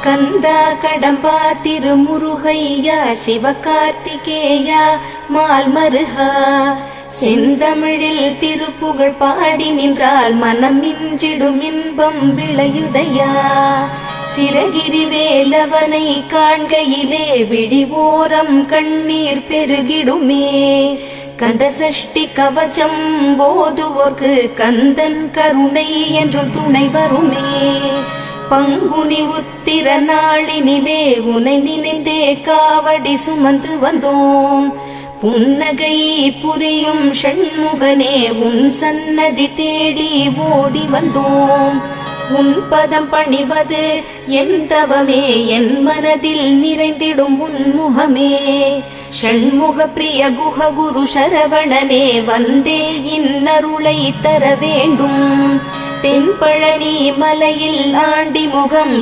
கந்தா கடம்பா திருமுருகையா சிவகார்த்திகேயா மால்மருகா செந்தமிழில் திருப்புகழ் பாடி நின்றால் மனம் மிஞ்சிடும் இன்பம் விளையுதையா. சிரகிரி வேலவனை காண்கையிலே விழி ஓரம் கண்ணீர் பெருகிடுமே. கந்த சஷ்டி கவச்சம் போதுவோர்க்கு கந்தன் கருணை என்றும் துணை வருமே. பங்குனி உத்திர நாளினிலே உனை நினைந்தே காவடி சுமந்து வந்தோம். புன்னகை புரியும் ஷண்முகனே உன் சன்னதி தேடி ஓடி வந்தோம். உன் பதம் பணிவது என் தவமே, என் மனதில் நிறைந்திடும் உன்முகமே. ஷண்முக பிரிய குஹ குரு சரவணனே வந்தே இன்னருளை தர வேண்டும். தென்பழனி மலையில் ஆண்டி முகம்